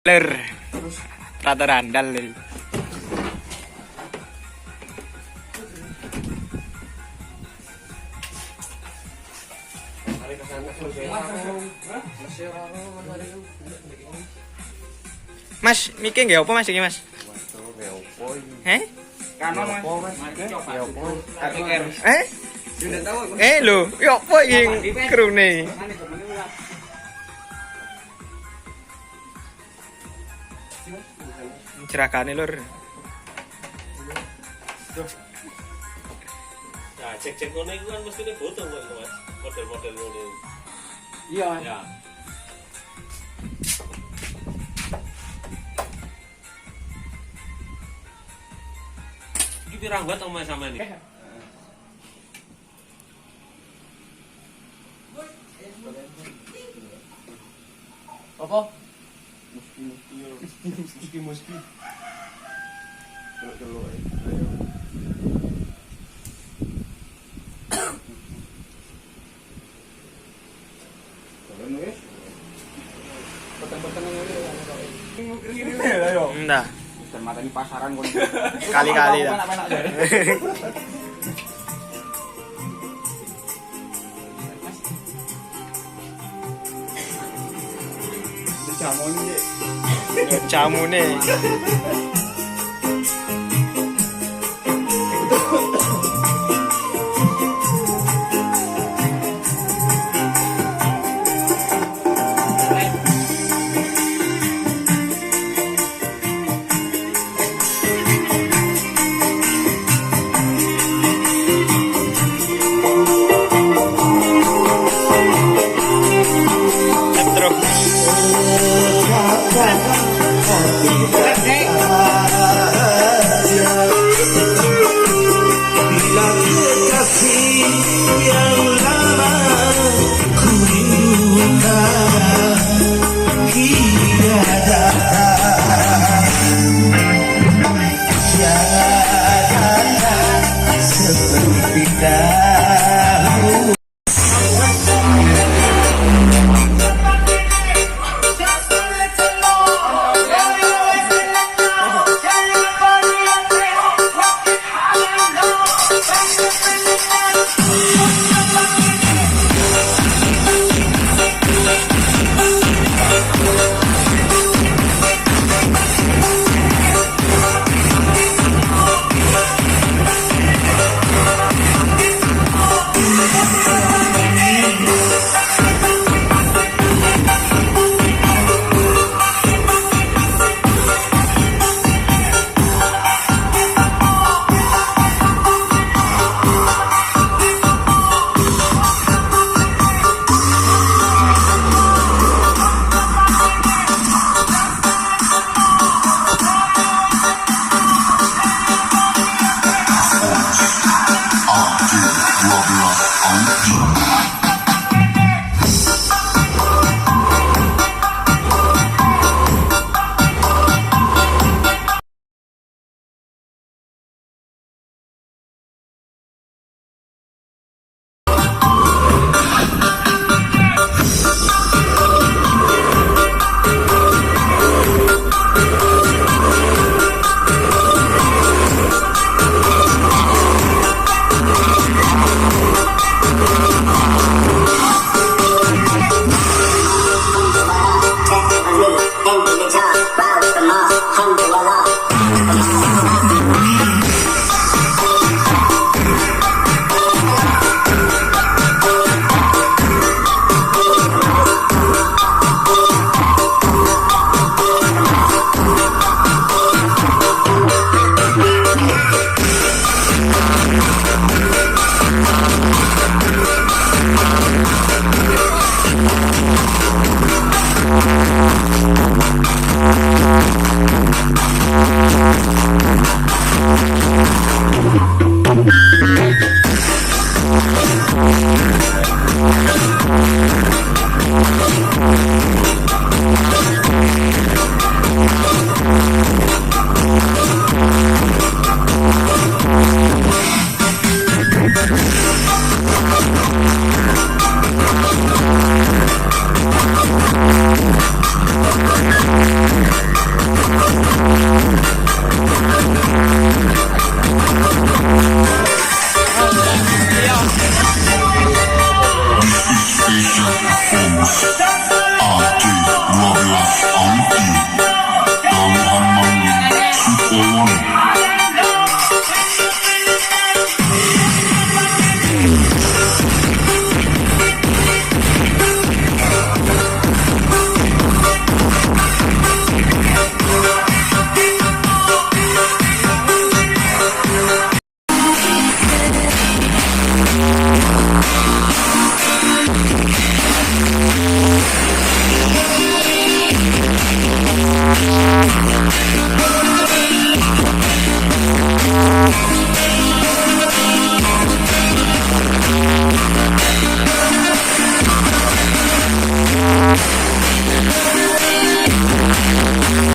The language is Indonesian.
Ler. Rata randal ler. Mas, mikir nggak apa Mas iki Mas? Eh? Kanon Mas. Eh? Sudah tahu aku. Lho, yo apa iki krune? Cerakane lur. Nah, cek-cek ngono iku kan mestine foto kok itu Mas. Model-model ngono. Iya. Ya. Iki pirang buat omah sama ini? Apa? Muski. Kalau nulis petang-petang ini ayo. Enggak. Dan mata ini pasaran kon. Kali-kali dah. Enak-enak jare. Jamon iki. Jamune.